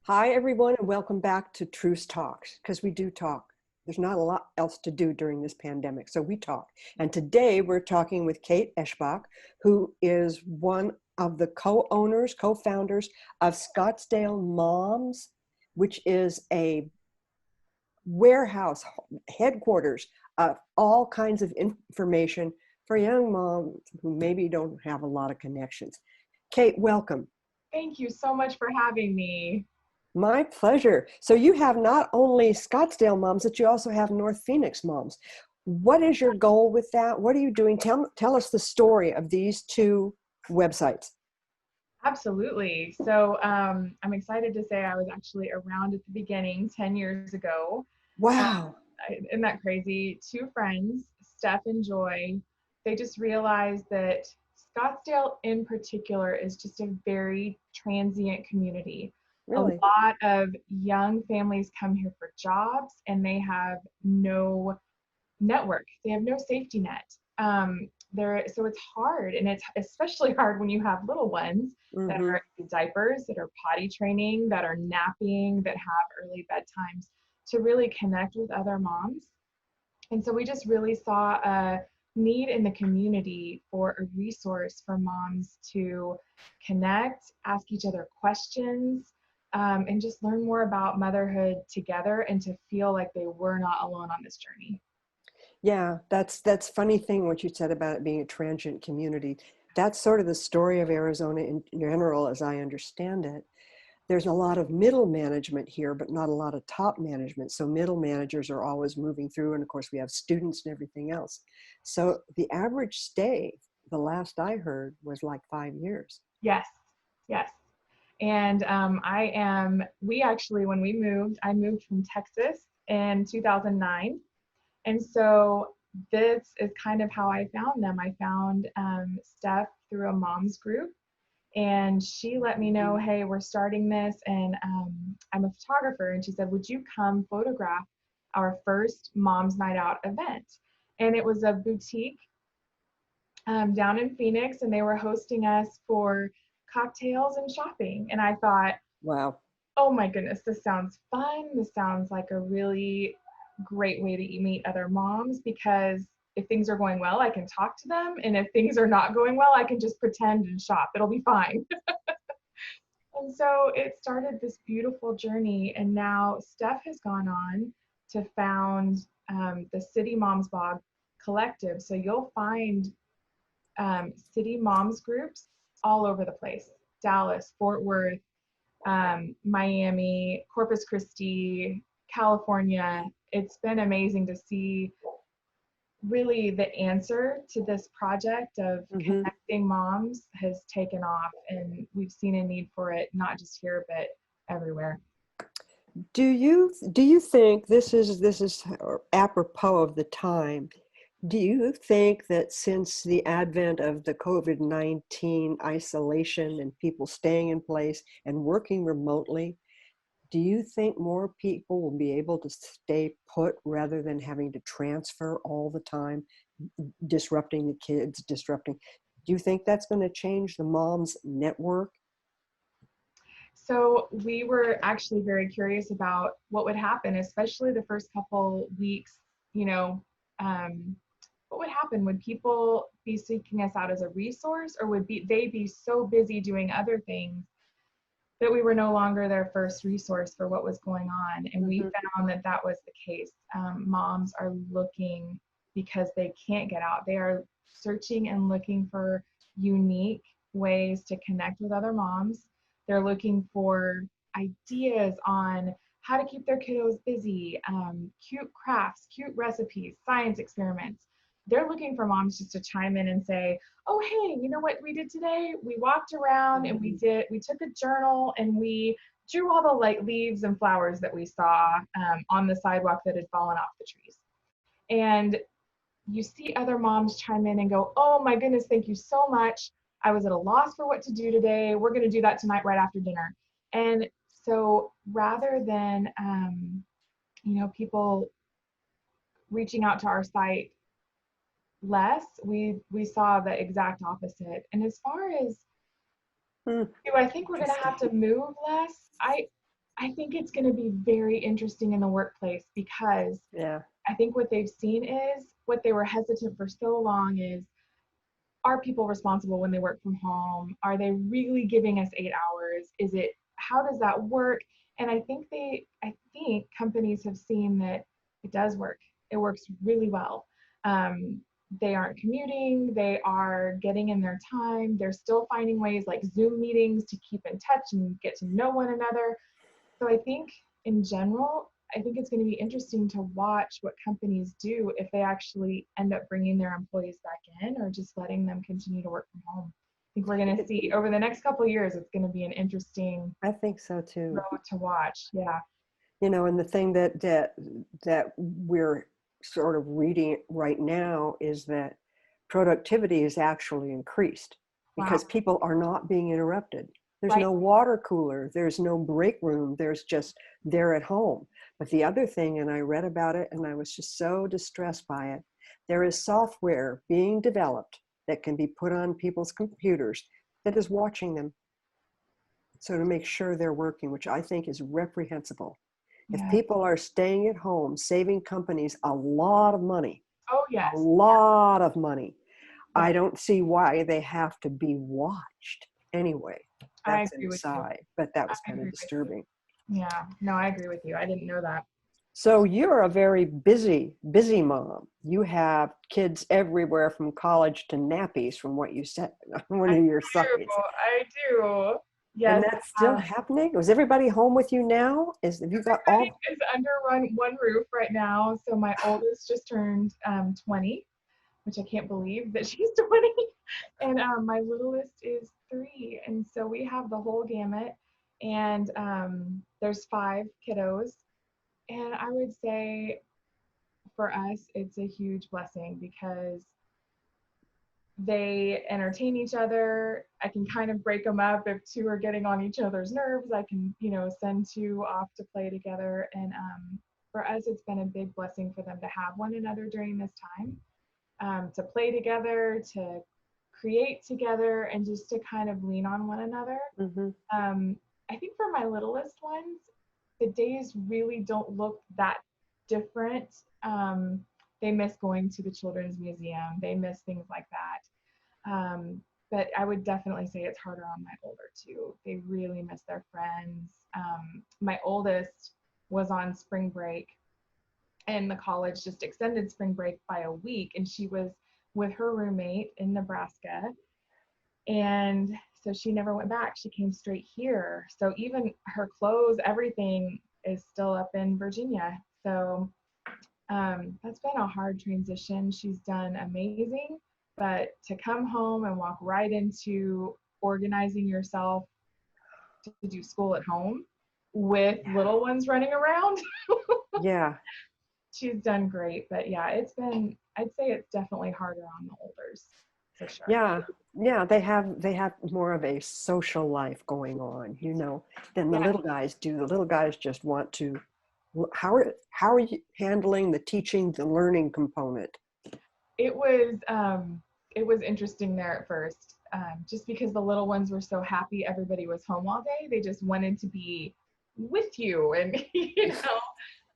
Hi, everyone, and welcome back to Truce Talks, because we do talk. There's not a lot else to do during this pandemic, so we talk. And today we're talking with Kate Eschbach, who is one of the co-owners, co-founders of Scottsdale Moms, which is a warehouse headquarters of all kinds of information for young moms who maybe don't have a lot of connections. Kate, welcome. Thank you so much for having me. My pleasure. So you have not only Scottsdale Moms, but you also have North Phoenix Moms. What is your goal with that? What are you doing? Tell us the story of these two websites. Absolutely. So I'm excited to say I was actually around at the beginning 10 years ago. Um, Wow. isn't that crazy? Two friends, Steph and Joy, they just realized that Scottsdale in particular is just a very transient community. A Really? lot of young families come here for jobs and they have no network. They have no safety net. So it's hard, and it's especially hard when you have little ones that Mm-hmm. are in diapers, that are potty training, that are napping, that have early bedtimes, to really connect with other moms. And so we just really saw a need in the community for a resource for moms to connect, ask each other questions, and just learn more about motherhood together and to feel like they were not alone on this journey. Yeah, that's funny thing what you said about it being a transient community. That's sort of the story of Arizona in general, as I understand it. There's a lot of middle management here, but not a lot of top management. So middle managers are always moving through. And of course, we have students and everything else. So the average stay, the last I heard, was like 5 years. Yes, yes. And we actually, when we moved, I moved from Texas in 2009. And so this is kind of how I found them. I found Steph through a mom's group, and she let me know, hey, we're starting this, and I'm a photographer. And she said, would you come photograph our first Mom's Night Out event? And it was a boutique down in Phoenix, and they were hosting us for cocktails and shopping. And I thought, Wow. oh my goodness, this sounds fun. This sounds like a really great way to meet other moms, because if things are going well, I can talk to them. And if things are not going well, I can just pretend and shop. It'll be fine. And so it started this beautiful journey. And now Steph has gone on to found the City Moms Blog Collective. So you'll find city moms groups all over the place: Dallas, Fort Worth, Miami, Corpus Christi, California. It's been amazing to see really the answer to this project of Hmm. connecting moms has taken off, and we've seen a need for it not just here but everywhere. Do you think this is apropos of the time? Do you think that since the advent of the COVID-19 isolation and people staying in place and working remotely, do you think more people will be able to stay put rather than having to transfer all the time, disrupting the kids, disrupting? Do you think that's going to change the mom's network? So we were actually very curious about what would happen, especially the first couple weeks. You know, what would happen? Would people be seeking us out as a resource, or would they be so busy doing other things that we were no longer their first resource for what was going on? And we Mhm. found that that was the case. Moms are looking, because they can't get out. They are searching and looking for unique ways to connect with other moms. They're looking for ideas on how to keep their kiddos busy, cute crafts, cute recipes, science experiments. They're looking for moms just to chime in and say, oh, hey, you know what we did today? We walked around and we took a journal and we drew all the like leaves and flowers that we saw on the sidewalk that had fallen off the trees. And you see other moms chime in and go, oh my goodness, thank you so much. I was at a loss for what to do today. We're going to do that tonight right after dinner. And so rather than, people reaching out to our site less, we saw the exact opposite. And as far as, Hmm, do I think we're going to interesting. have to move less? I think it's going to be very interesting in the workplace because Yeah. I think what they've seen is what they were hesitant for so long is, are people responsible when they work from home? Are they really giving us 8 hours? Is it, how does that work? And I think companies have seen that it does work. It works really well. Um, they aren't commuting, they are getting in their time, they're still finding ways like Zoom meetings to keep in touch and get to know one another. So I think in general, I think it's going to be interesting to watch what companies do if they actually end up bringing their employees back in or just letting them continue to work from home. I think we're going to see over the next couple of years, it's going to be an interesting I think so too. road to watch. Yeah. And the thing that we're sort of reading right now is that productivity is actually increased Wow. because people are not being interrupted. There's Right. no water cooler, there's no break room, there's just they're at home. But the other thing, and I read about it and I was just so distressed by it, there is software being developed that can be put on people's computers that is watching them. So to make sure they're working, which I think is reprehensible. If Yeah. people are staying at home, saving companies a lot of money, Oh, a yes. lot of money, Yeah. I don't see why they have to be watched. Anyway, I that's an agree with you. aside, but that I was kind of agree with you. disturbing. Yeah. No, I agree with you. I didn't know that. So you're a very busy, busy mom. You have kids everywhere from college to nappies, from what you said on one I of your do. sites. I do. And Yes. that's still happening? Was everybody home with you now? Have you got Everybody all? is under one roof right now. So my oldest just turned 20, which I can't believe that she's 20. And my littlest is 3. And so we have the whole gamut. And there's 5 kiddos. And I would say for us, it's a huge blessing because they entertain each other. I can kind of break them up if 2 are getting on each other's nerves. I can, send 2 off to play together. And for us, it's been a big blessing for them to have one another during this time, to play together, to create together, and just to kind of lean on one another. Mm-hmm. I think for my littlest ones, the days really don't look that different. They miss going to the children's museum. They miss things like that. But I would definitely say it's harder on my older two. They really miss their friends. My oldest was on spring break, and the college just extended spring break by a week, and she was with her roommate in Nebraska. And so she never went back. She came straight here. So even her clothes, everything is still up in Virginia. So that's been a hard transition. She's done amazing, but to come home and walk right into organizing yourself to do school at home with little ones running around, Yeah. she's done great. But yeah, I'd say it's definitely harder on the olders for sure. Yeah. Yeah. They have more of a social life going on, than the Yeah, little guys do. The little guys just want to, how are you handling the teaching, the learning component? it was um, it was interesting there at first, just because the little ones were so happy everybody was home all day. They just wanted to be with you, and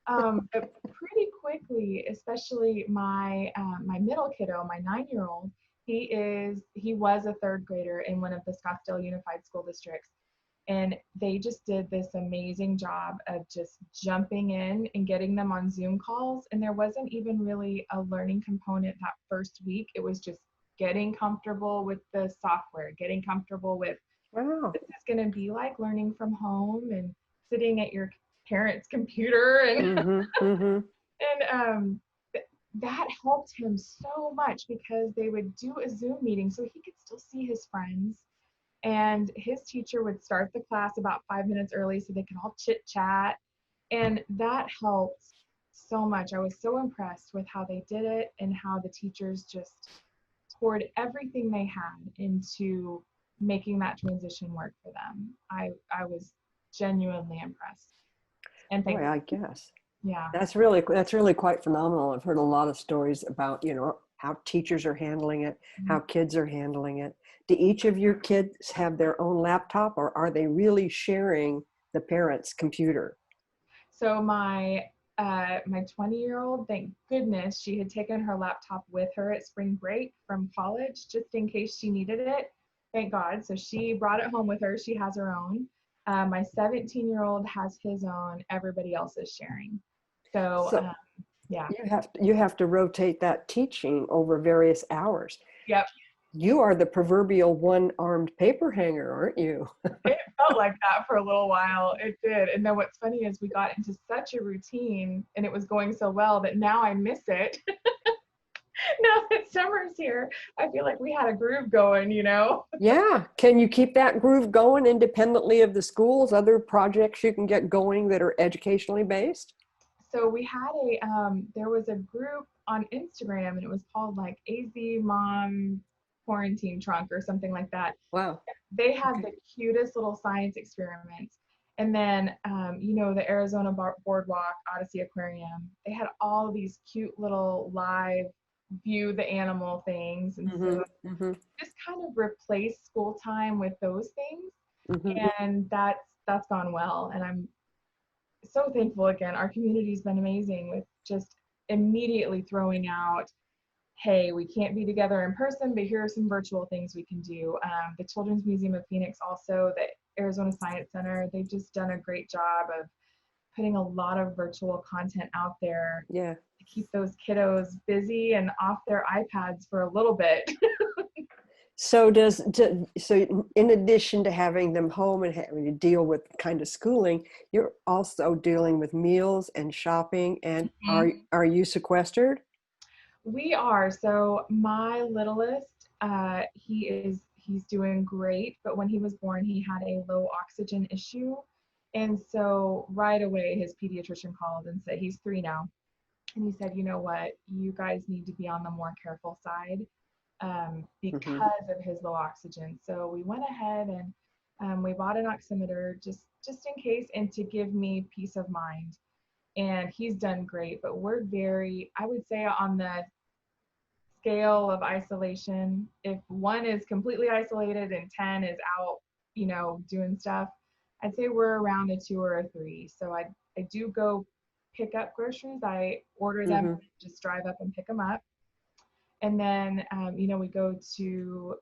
but pretty quickly, especially my middle kiddo, my 9-year-old, he was a third grader in one of the Scottsdale Unified School Districts, and they just did this amazing job of just jumping in and getting them on Zoom calls. And there wasn't even really a learning component that first week. It was just getting comfortable with the software, getting comfortable with Wow. this is going to be like learning from home and sitting at your parents' computer. And Mm-hmm. Mm-hmm. that helped him so much because they would do a Zoom meeting so he could still see his friends, and his teacher would start the class about 5 minutes early so they could all chit chat. And that helped so much. I was so impressed with how they did it and how the teachers just poured everything they had into making that transition work for them. I was genuinely impressed and Boy, thankful. I guess. Yeah. That's really quite phenomenal. I've heard a lot of stories about, how teachers are handling it, how kids are handling it. Do each of your kids have their own laptop, or are they really sharing the parents' computer? So my 20-year-old, thank goodness, she had taken her laptop with her at spring break from college just in case she needed it. Thank God. So she brought it home with her. She has her own. My 17-year-old has his own. Everybody else is sharing. So So yeah. you have to rotate that teaching over various hours. Yep. You are the proverbial one-armed paper hanger, aren't you? It felt like that for a little while. It did. And then what's funny is we got into such a routine and it was going so well that now I miss it. Now that summer's here, I feel like we had a groove going, you know? Yeah. Can you keep that groove going independently of the schools, other projects you can get going that are educationally based? So we had there was a group on Instagram and it was called like AZ Mom Quarantine Trunk or something like that. Wow. They had Okay. the cutest little science experiments. And then, the Arizona Boardwalk, Odyssey Aquarium, they had all these cute little live view the animal things. And Mm-hmm. so Mm-hmm. just kind of replace school time with those things. Mm-hmm. And that's gone well. And I'm so thankful again. Our community's been amazing with just immediately throwing out, hey, we can't be together in person, but here are some virtual things we can do. The Children's Museum of Phoenix, also the Arizona Science Center, they've just done a great job of putting a lot of virtual content out there Yeah. to keep those kiddos busy and off their iPads for a little bit. So in addition to having them home and having to deal with kind of schooling, you're also dealing with meals and shopping. And are you sequestered? We are. So my littlest, he's doing great, but when he was born, he had a low oxygen issue. And so right away his pediatrician called and said, he's 3 now. And he said, you know what, you guys need to be on the more careful side Mm-hmm. because of his low oxygen. So we went ahead and we bought an oximeter just in case and to give me peace of mind. And he's done great, but we're very, I would say on the scale of isolation, if 1 is completely isolated and 10 is out, doing stuff, I'd say we're around a 2 or a 3. So I do go pick up groceries. I order them, Mm-hmm. just drive up and pick them up. And then, we go to,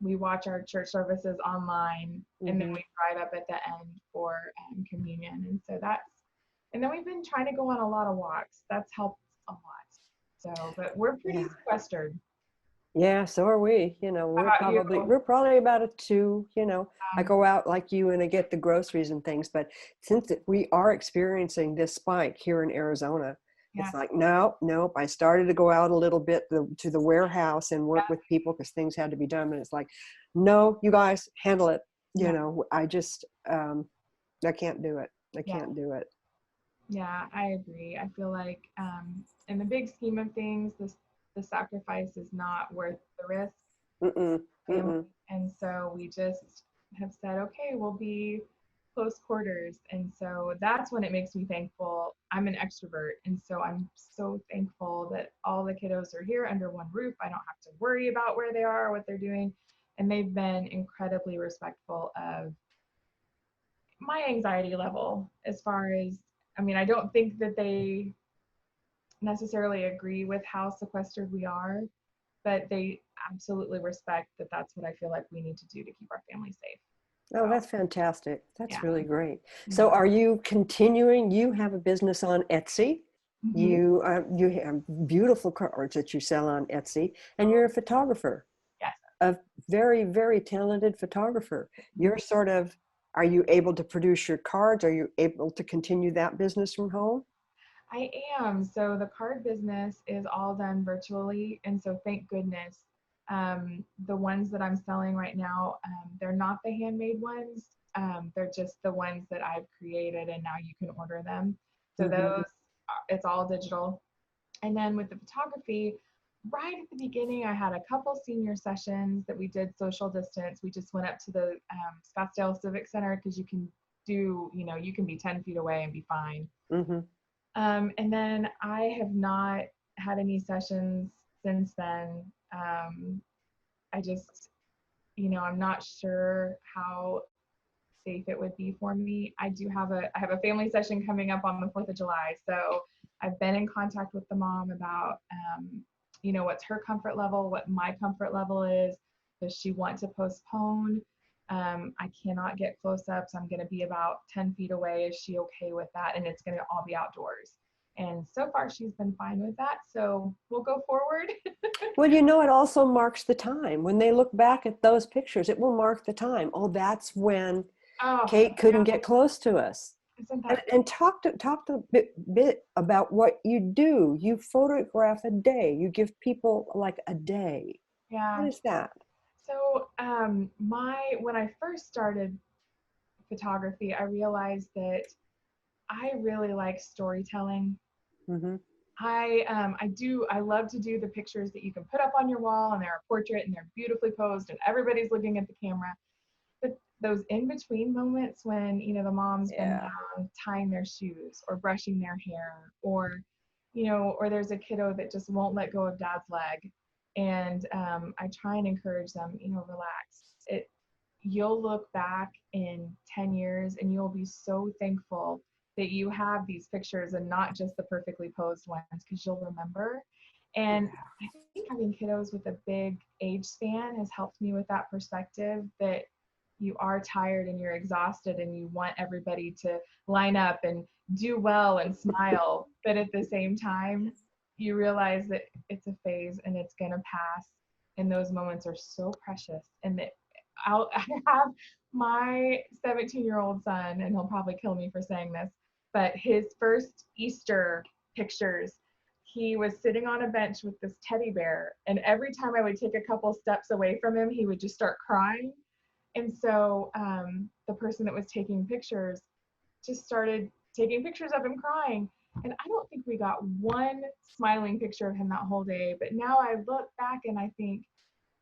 we watch our church services online, and then Mm-hmm. we drive up at the end for communion. And so and then we've been trying to go on a lot of walks. That's helped a lot. So, but we're pretty Yeah. sequestered. Yeah, so are we. How We're about you? probably we're probably about a 2. I Um, go out like you and I get the groceries and things, but since we are experiencing this spike here in Arizona, it's yes. like, no, nope. I started to go out a little bit to the warehouse and work Yeah. with people because things had to be done. And it's like, no, you guys handle it. Yeah. I just, I can't do it. I Yeah. can't do it. Yeah. I agree. I feel like in the big scheme of things, the sacrifice is not worth the risk. Mm-mm, Family. mm-mm. And so we just have said, okay, we'll be close quarters. And so that's when it makes me thankful. I'm an extrovert. And so I'm so thankful that all the kiddos are here under one roof. I don't have to worry about where they are or what they're doing. And they've been incredibly respectful of my anxiety level as far as, I don't think that they necessarily agree with how sequestered we are, but they absolutely respect that that's what I feel like we need to do to keep our family safe. Oh, So, that's fantastic. yeah. That's really great. So Mhm. are you continuing? You have a business on Etsy. Mhm. You have beautiful cards that you sell on Etsy, and you're a photographer, Yes. a very, very talented photographer. Mhm. Are you able to produce your cards? Are you able to continue that business from home? I am. So the card business is all done virtually. And so thank goodness. The ones that I'm selling right now, they're not the handmade ones. They're just the ones that I've created and now you can order them. So Mm-hmm. it's all digital. And then with the photography, right at the beginning, I had a couple senior sessions that we did social distance. We just went up to the Scottsdale Civic Center because you can be 10 feet away and be fine. Mm-hmm. And then I have not had any sessions since then. I just, I'm not sure how safe it would be for me. I have a family session coming up on the 4th of July. So I've been in contact with the mom about, what's her comfort level, what my comfort level is. Does she want to postpone? I cannot get close-ups. I'm going to be about 10 feet away. Is she okay with that? And it's going to all be outdoors. And so far, she's been fine with that. So we'll go forward. Well, it also marks the time. When they look back at those pictures, it will mark the time. Oh, that's when Kate couldn't get close to us. And talk a bit about what you do. You photograph a day. You give people like a day. Yeah. What is that? So when I first started photography, I realized that I really like storytelling. Mm-hmm. I love to do the pictures that you can put up on your wall and they're a portrait and they're beautifully posed and everybody's looking at the camera. But those in between moments when, the mom's been down tying their shoes or brushing their hair, or there's a kiddo that just won't let go of dad's leg. And I try and encourage them, relax. You'll look back in 10 years and you'll be so thankful that you have these pictures and not just the perfectly posed ones, because you'll remember. And I think having kiddos with a big age span has helped me with that perspective, that you are tired and you're exhausted and you want everybody to line up and do well and smile. But at the same time, you realize that it's a phase and it's going to pass. And those moments are so precious. And that I have my 17-year-old son, and he'll probably kill me for saying this, but his first Easter pictures, he was sitting on a bench with this teddy bear. And every time I would take a couple steps away from him, he would just start crying. And so the person that was taking pictures just started taking pictures of him crying. And I don't think we got one smiling picture of him that whole day. But now I look back and I think,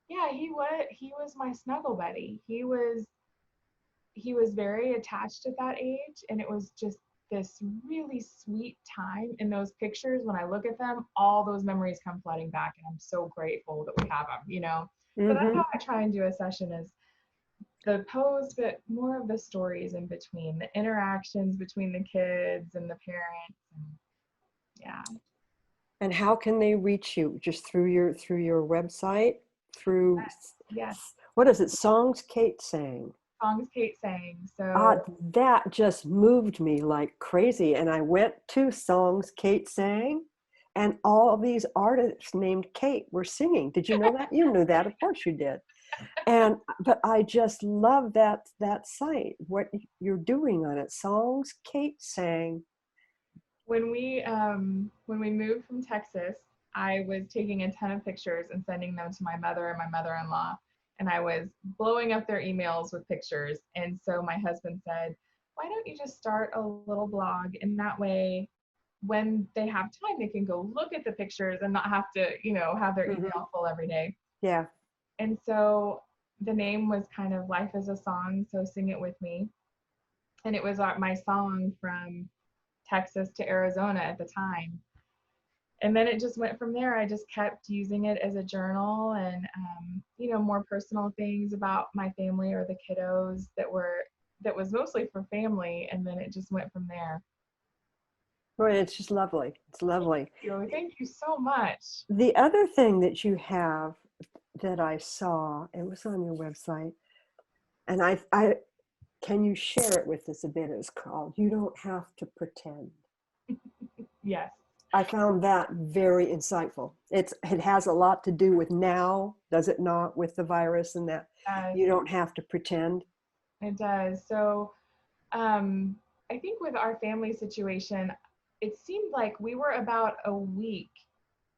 yeah, he was my snuggle buddy. He was very attached at that age, and it was just this really sweet time in those pictures. When I look at them, all those memories come flooding back, and I'm so grateful that we have them, So that's how I try and do a session, is the pose, but more of the stories in between, the interactions between the kids and the parents. And And how can they reach you? Just through your website? Through yes. What is it? Songs Kate Sang. Songs Kate Sang. So that just moved me like crazy. And I went to Songs Kate Sang, and all these artists named Kate were singing. Did you know that? You knew that, of course you did. But I just love that site, what you're doing on it. Songs Kate Sang. When we moved from Texas, I was taking a ton of pictures and sending them to my mother and my mother-in-law, and I was blowing up their emails with pictures. And so my husband said, why don't you just start a little blog, and that way when they have time they can go look at the pictures and not have to have their email full every day. Yeah. And so the name was kind of Life is a Song, so sing it with me. And it was my song from Texas to Arizona at the time. And then it just went from there. I just kept using it as a journal, and more personal things about my family or the kiddos that was mostly for family, and then it just went from there. Right, it's just lovely. It's lovely. Thank you so much. The other thing that you have that I saw, it was on your website, and I can you share it with us a bit? It's called You Don't Have to Pretend. Yes. I found that very insightful. It has a lot to do with now, does it not, with the virus and that you don't have to pretend? It does. So I think with our family situation, it seemed like we were about a week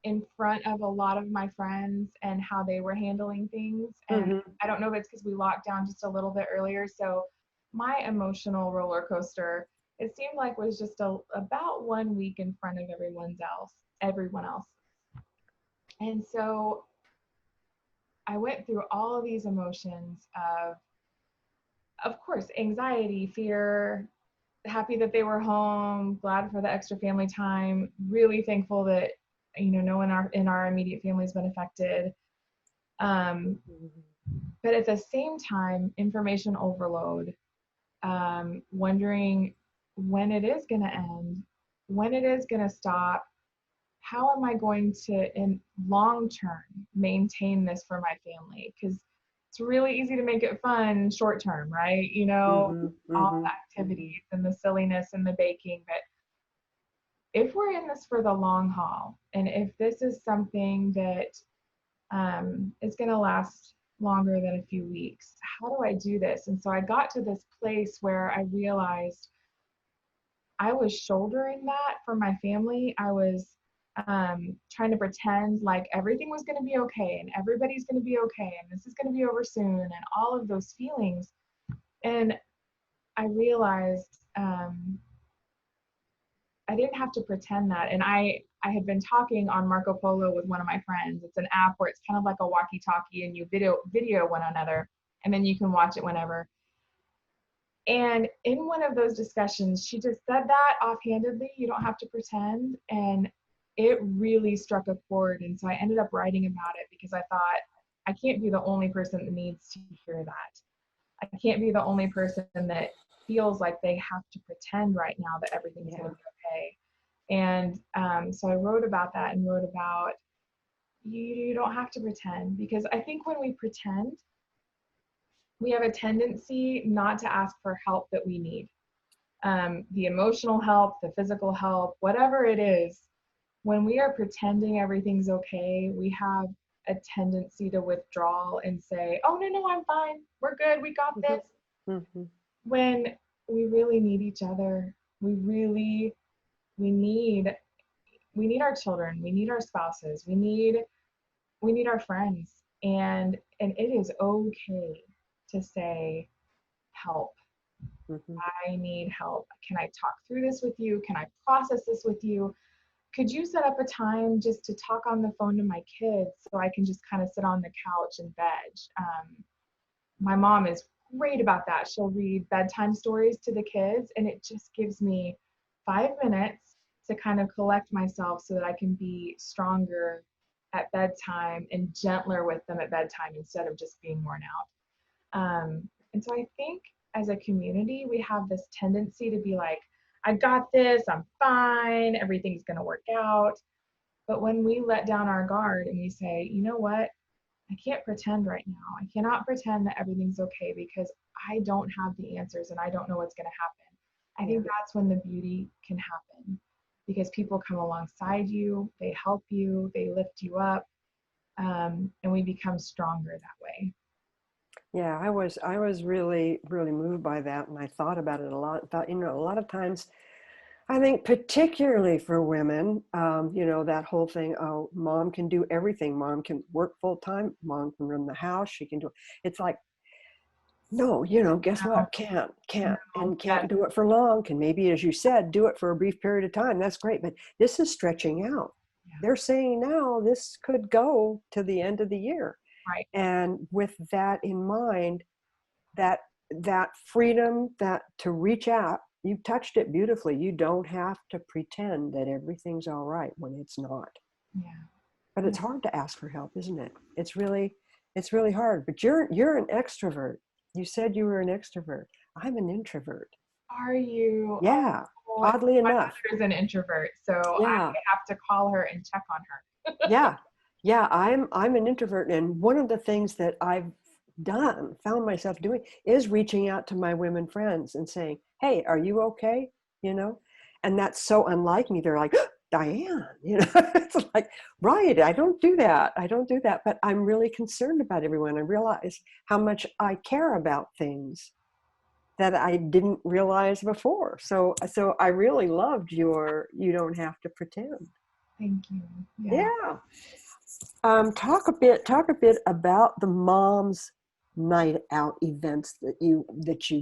in front of a lot of my friends and how they were handling things. And I don't know if it's because we locked down just a little bit earlier. So my emotional roller coaster, it seemed like, was just about 1 week in front of everyone else. And so I went through all of these emotions of course, anxiety, fear, happy that they were home, glad for the extra family time, really thankful that no one in our immediate family has been affected. But at the same time, information overload. wondering when it is going to end, when it is going to stop. How am I going to, in long term, maintain this for my family? Because it's really easy to make it fun short term, right? You know, Mm-hmm, all mm-hmm, the activities and the silliness and the baking. But if we're in this for the long haul, and if this is something that is going to last longer than a few weeks, how do I do this? And so I got to this place where I realized I was shouldering that for my family. I was trying to pretend like everything was going to be okay and everybody's going to be okay and this is going to be over soon and all of those feelings. And I realized I didn't have to pretend that. And I had been talking on Marco Polo with one of my friends. It's an app where it's kind of like a walkie-talkie and you video one another and then you can watch it whenever. And in one of those discussions, she just said that offhandedly, you don't have to pretend. And it really struck a chord. And so I ended up writing about it because I thought, I can't be the only person that needs to hear that. I can't be the only person that feels like they have to pretend right now that everything's yeah. going to be okay. And so I wrote about that and wrote about you don't have to pretend, because I think when we pretend, we have a tendency not to ask for help that we need. The emotional help, the physical help, whatever it is, when we are pretending everything's okay, we have a tendency to withdraw and say, oh, no, no, I'm fine. We're good. We got Mm-hmm, this. mm-hmm. When we really need each other. We need we need our children. We need our spouses. We need our friends. And it is okay to say, help. Mm-hmm. I need help. Can I talk through this with you? Can I process this with you? Could you set up a time just to talk on the phone to my kids so I can just kind of sit on the couch and veg? My mom is great about that. She'll read bedtime stories to the kids, and it just gives me 5 minutes to kind of collect myself so that I can be stronger at bedtime and gentler with them at bedtime instead of just being worn out. And so I think as a community, we have this tendency to be like, I got this, I'm fine, everything's going to work out. But when we let down our guard and we say, you know what, I can't pretend right now. I cannot pretend that everything's okay because I don't have the answers and I don't know what's going to happen. I Yeah. think that's when the beauty can happen, because people come alongside you, they help you, they lift you up, and we become stronger that way. Yeah, I was really, really moved by that, and I thought about it a lot. Thought, a lot of times, I think particularly for women, that whole thing, oh, mom can do everything. Mom can work full time. Mom can run the house. She can do it. It's like, no, guess what? Can't, and Yes, can't do it for long. Can maybe, as you said, do it for a brief period of time. That's great. But this is stretching out. yeah, They're saying now this could go to the end of the year. right. And with that in mind, that that freedom, that to reach out, you touched it beautifully. You don't have to pretend that everything's all right when it's not. Yeah, But yeah. it's hard to ask for help, isn't it? It's really hard. But you're an extrovert. You said you were an extrovert. I'm an introvert. Are you? Yeah, Oh, oddly my enough. mother is an introvert, so I Yeah, have to call her and check on her. yeah, yeah. I'm an introvert, and one of the things that I've found myself doing, is reaching out to my women friends and saying, "Hey, are you okay?" You know, and that's so unlike me. They're like, "Diane," It's like, right? I don't do that. I don't do that. But I'm really concerned about everyone. I realize how much I care about things that I didn't realize before. So I really loved your "you don't have to pretend." Thank you. Yeah. Yeah. Talk a bit about the moms night out events that you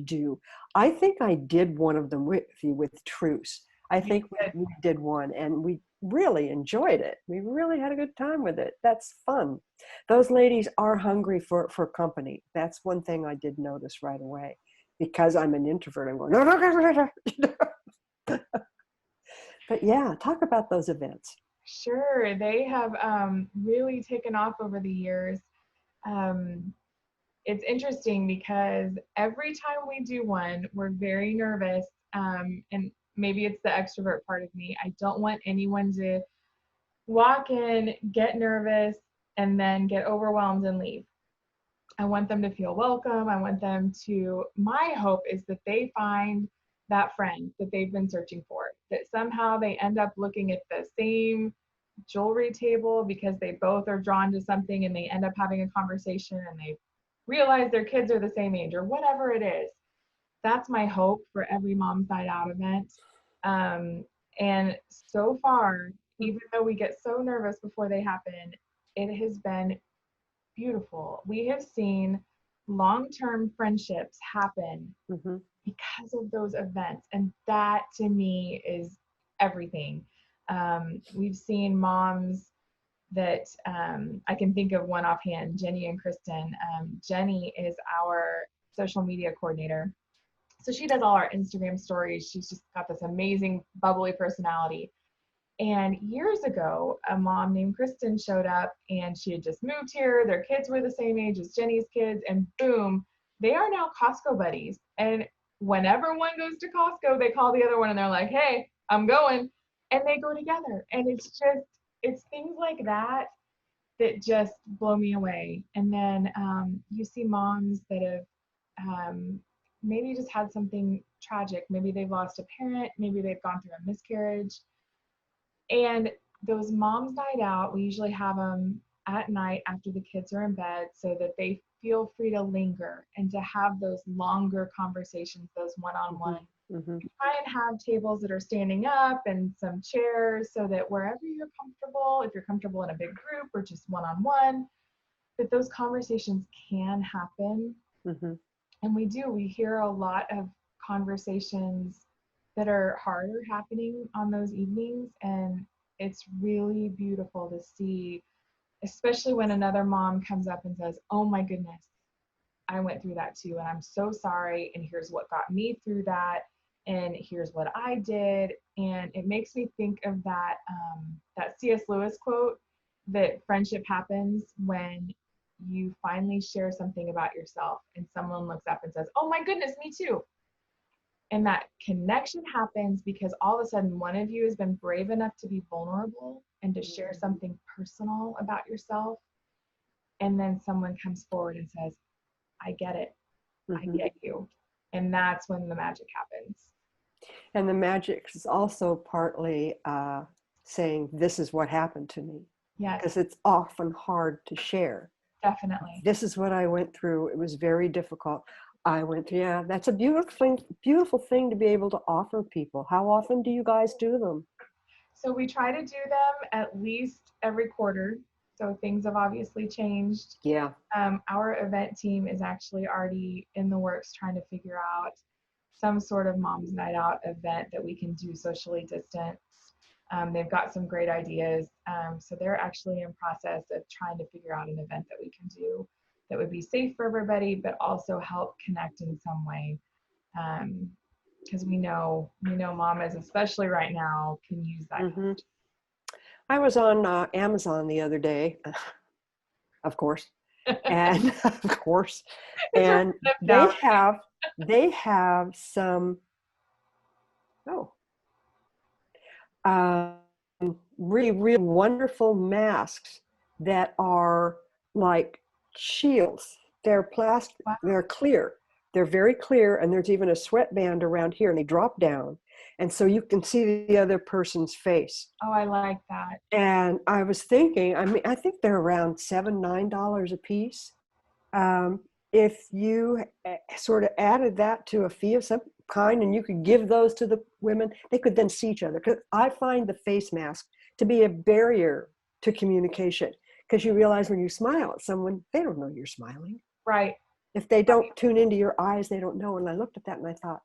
do. I think I did one of them with you with Truce. I You think did. we did one and we really enjoyed it. We really had a good time with it. That's fun. Those ladies are hungry for company. That's one thing I did notice right away. Because I'm an introvert, I'm going, no, no, no, no, no. But yeah, talk about those events. Sure. They have really taken off over the years. Um, it's interesting because every time we do one, we're very nervous. And maybe it's the extrovert part of me. I don't want anyone to walk in, get nervous, and then get overwhelmed and leave. I want them to feel welcome. I want them to, my hope is that they find that friend that they've been searching for, that somehow they end up looking at the same jewelry table because they both are drawn to something and they end up having a conversation and they realize their kids are the same age or whatever it is. That's my hope for every Mom's Night Out event. And so far, even though we get so nervous before they happen, it has been beautiful. We have seen long-term friendships happen Mm-hmm. because of those events. And that to me is everything. We've seen moms that I can think of one offhand, Jenny and Kristen. Jenny is our social media coordinator. So she does all our Instagram stories. She's just got this amazing, bubbly personality. And years ago, a mom named Kristen showed up and she had just moved here. Their kids were the same age as Jenny's kids. And boom, they are now Costco buddies. And whenever one goes to Costco, they call the other one and they're like, hey, I'm going. And they go together. And it's things like that that just blow me away. And then you see moms that have maybe just had something tragic. Maybe they've lost a parent. Maybe they've gone through a miscarriage. And those Moms Night Out, we usually have them at night after the kids are in bed so that they feel free to linger and to have those longer conversations, those one-on-one. Mm-hmm. We try and have tables that are standing up and some chairs so that wherever you're comfortable, if you're comfortable in a big group or just one-on-one, that those conversations can happen. Mm-hmm. And we hear a lot of conversations that are harder happening on those evenings. And it's really beautiful to see, especially when another mom comes up and says, oh my goodness, I went through that too. And I'm so sorry. And here's what got me through that. And here's what I did. And it makes me think of that C.S. Lewis quote that friendship happens when you finally share something about yourself and someone looks up and says, oh my goodness, me too. And that connection happens because all of a sudden one of you has been brave enough to be vulnerable and to share something personal about yourself. And then someone comes forward and says, I get it. Mm-hmm. I get you. And that's when the magic happens. And the magic is also partly saying, this is what happened to me. Yes. Because it's often hard to share. Definitely. This is what I went through. It was very difficult. I went through, yeah, that's a beautiful thing to be able to offer people. How often do you guys do them? So we try to do them at least every quarter. So things have obviously changed. Yeah. Our event team is actually already in the works trying to figure out some sort of Mom's Night Out event that we can do socially distant. They've got some great ideas. So they're actually in process of trying to figure out an event that we can do that would be safe for everybody, but also help connect in some way. Because we know mamas, especially right now, can use that. Mm-hmm. I was on Amazon the other day, of course, and and they have some really, really wonderful masks that are like shields. They're plastic. Wow. They're clear. They're very clear, and there's even a sweatband around here, and they drop down, and so you can see the other person's face. Oh, I like that. And I was thinking, I think they're around $9 a piece. If you sort of added that to a fee of some kind, and you could give those to the women, they could then see each other. Because I find the face mask to be a barrier to communication, because you realize when you smile at someone, they don't know you're smiling. Right. If they don't tune into your eyes, they don't know. And I looked at that and I thought,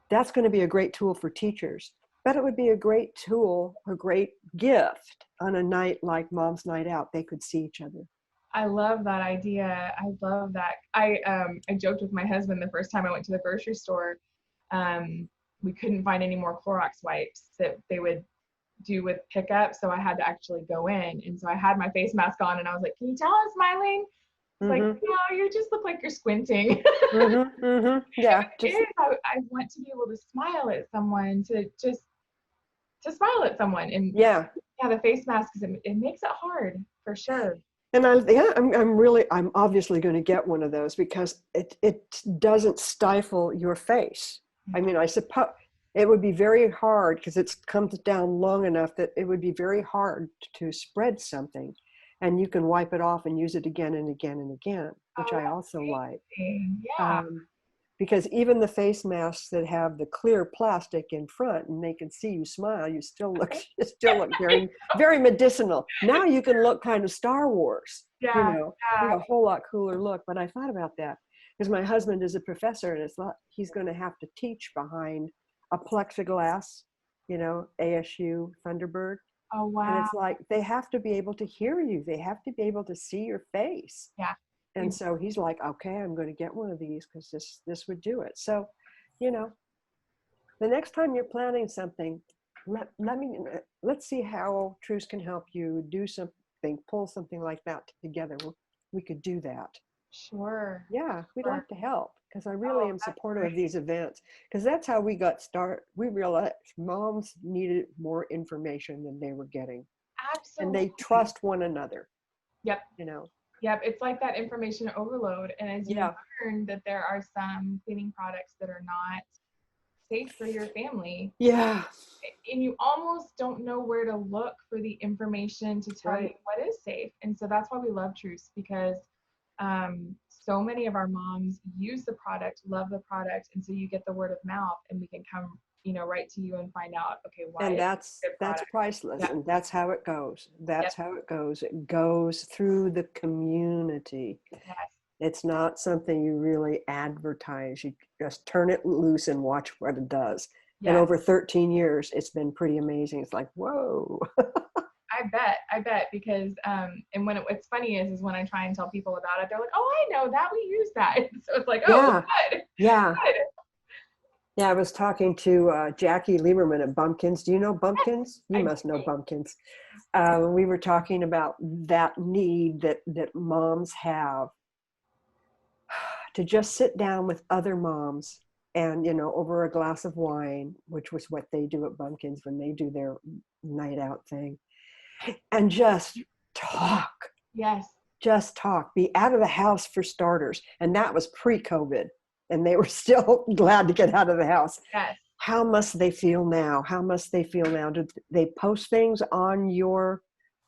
that's going to be a great tool for teachers, but it would be a great tool, a great gift on a night like Mom's Night Out. They could see each other. I love that idea. I love that. I joked with my husband the first time I went to the grocery store. We couldn't find any more Clorox wipes that they would do with pickup, so I had to actually go in. And so I had my face mask on, and I was like, "Can you tell I'm smiling?" It's like, Mm-hmm. no, you just look like you're squinting. Mm-hmm. Mm-hmm. Yeah. It Just is. I want to be able to smile at someone, to smile at someone. And yeah. yeah, the face mask, it makes it hard for sure. And I'm obviously going to get one of those because it doesn't stifle your face. I Yeah. mean, I suppose it would be very hard because it comes down long enough that it would be very hard to spread something, and you can wipe it off and use it again and again and again, which Oh, I also that's like. amazing. Yeah. Um, because even the face masks that have the clear plastic in front and they can see you smile, you still look very, very medicinal. Now you can look kind of Star Wars, Yeah. you Yeah. have a whole lot cooler look. But I thought about that because my husband is a professor and he's going to have to teach behind a plexiglass, ASU Thunderbird. Oh, And wow. it's like they have to be able to hear you. They have to be able to see your face. Yeah. And so he's like, okay, I'm going to get one of these because this would do it. So, you know, the next time you're planning something, let's see how Truce can help you do something, pull something like that together. We could do that. Sure. Yeah, we'd Sure. like to help because I really Oh, am that's supportive of great. these events because that's how we got started. We realized moms needed more information than they were getting, and they Absolutely. trust one another. Yep. You know, Yep. It's like that information overload. And as you yeah, learn that there are some cleaning products that are not safe for your family, yeah, and you almost don't know where to look for the information to tell you right. what is safe. And so that's why we love Truce, because so many of our moms use the product, love the product, and so you get the word of mouth, and we can come, right to you and find out, okay, why And it's a good that's product. priceless, Yep. and that's how it goes. Yep. That's how it goes. It goes through the community. Yes. It's not something you really advertise. You just turn it loose and watch what it does. And Yes. over 13 years, it's been pretty amazing. It's like, whoa. I bet, because and what's funny is when I try and tell people about it, they're like, "Oh, I know that, we use that." So it's like, "Oh, Yeah, good, yeah. good." Yeah, I was talking to Jackie Lieberman at Bumpkins. Do you know Yes, Bumpkins? You I must know do. Bumpkins. We were talking about that need that moms have to just sit down with other moms and over a glass of wine, which was what they do at Bumpkins when they do their night out thing, and talk Yes, just talk, be out of the house for starters. And that was pre-COVID, and they were still glad to get out of the house. yes. How must they feel now? How must they feel now? Do they post things on your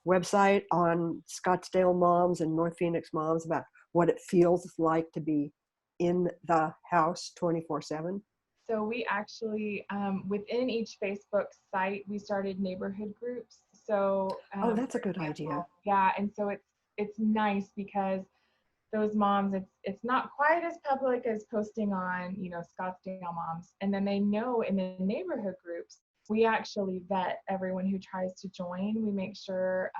website, on Scottsdale Moms and North Phoenix Moms, about what it feels like to be in the house 24/7? So we actually, within each Facebook site, we started neighborhood groups. So, Oh, that's a for good example, idea. yeah, and so it's nice because those moms, it's not quite as public as posting on, Scottsdale Moms, and then they know in the neighborhood groups, we actually vet everyone who tries to join. We make sure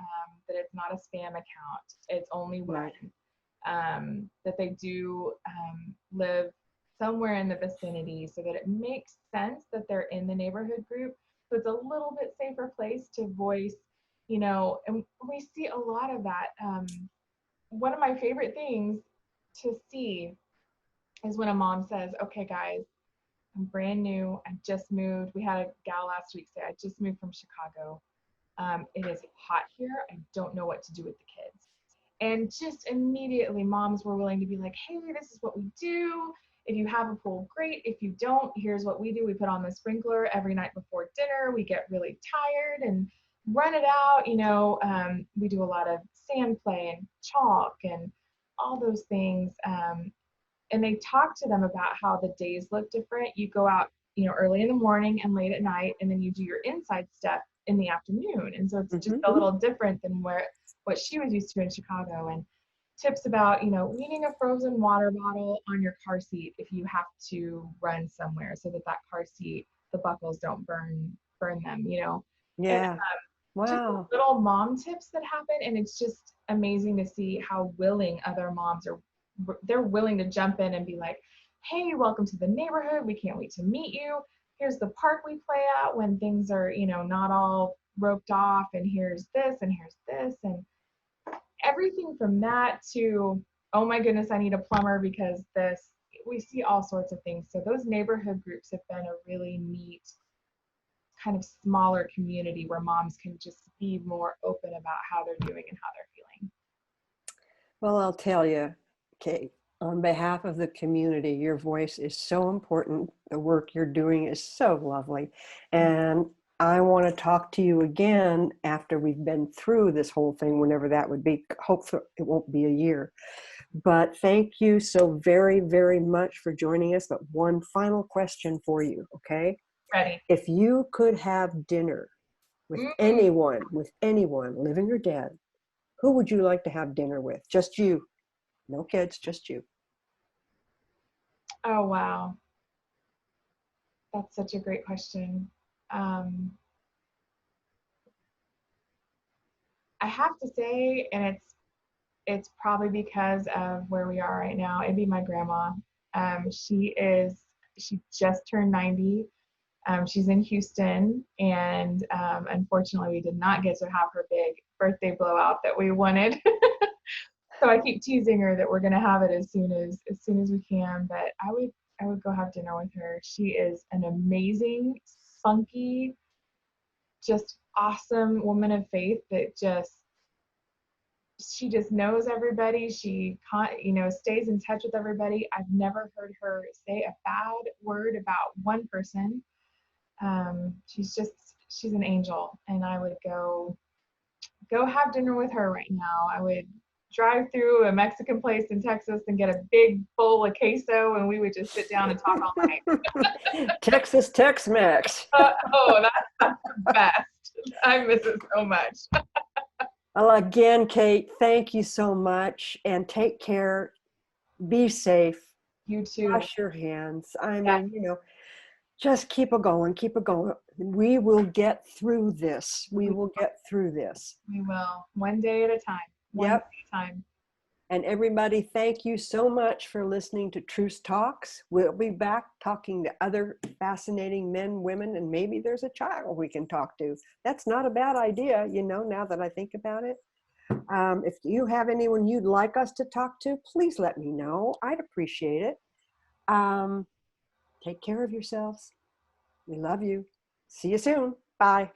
that it's not a spam account. It's only Right. when that they do live somewhere in the vicinity, so that it makes sense that they're in the neighborhood group. So it's a little bit safer place to voice, and we see a lot of that. One of my favorite things to see is when a mom says, "Okay, guys, I'm brand new. I just moved." We had a gal last week say, "I just moved from Chicago. It is hot here. I don't know what to do with the kids." And just immediately, moms were willing to be like, "Hey, this is what we do. If you have a pool, great. If you don't, here's what we do. We put on the sprinkler every night before dinner. We get really tired and run it out. We do a lot of sand play and chalk and all those things." And they talk to them about how the days look different. You go out, early in the morning and late at night, and then you do your inside stuff in the afternoon. And so it's just Mm-hmm. a little different than what she was used to in Chicago. And tips about, leaving a frozen water bottle on your car seat if you have to run somewhere, so that car seat, the buckles don't burn them. And Yeah. just Wow. little mom tips that happen, and it's just amazing to see how willing other moms are. They're willing to jump in and be like, "Hey, welcome to the neighborhood. We can't wait to meet you. Here's the park we play at when things are, not all roped off, and here's this and here's this." And everything from that to oh my goodness, I need a plumber because this, we see all sorts of things. So those neighborhood groups have been a really neat kind of smaller community where moms can just be more open about how they're doing and how they're feeling. Well, I'll tell you, Kate, on behalf of the community, your voice is so important. The work you're doing is so lovely. And I want to talk to you again after we've been through this whole thing, whenever that would be. Hopefully, it won't be a year. But thank you so very, very much for joining us. But one final question for you, okay? Ready. If you could have dinner Mm. with anyone, living or dead, who would you like to have dinner with? Just you. No kids, just you. Oh, wow. That's such a great question. Um, I have to say, and it's probably because of where we are right now. It'd be my grandma. She just turned 90. She's in Houston, and unfortunately, we did not get to have her big birthday blowout that we wanted. So I keep teasing her that we're gonna have it as soon as we can. But I would go have dinner with her. She is an amazing, spunky, just awesome woman of faith that just she just knows everybody. She stays in touch with everybody. I've never heard her say a bad word about one person. She's an angel, and I would go have dinner with her right now. I would drive through a Mexican place in Texas and get a big bowl of queso, and we would just sit down and talk all night. Texas Tex-Mex. Oh, that's the best. I miss it so much. Well, again, Kate, thank you so much, and take care. Be safe. You too. Wash your hands. I Yeah, mean, just keep it going. Keep it going. We will get through this. We we, will get through this. we will. One day at a time. One day Yep. at a time. And everybody, thank you so much for listening to Truce Talks. We'll be back talking to other fascinating men, women, and maybe there's a child we can talk to. That's not a bad idea, now that I think about it. If you have anyone you'd like us to talk to, please let me know. I'd appreciate it. Take care of yourselves. We love you. See you soon. Bye.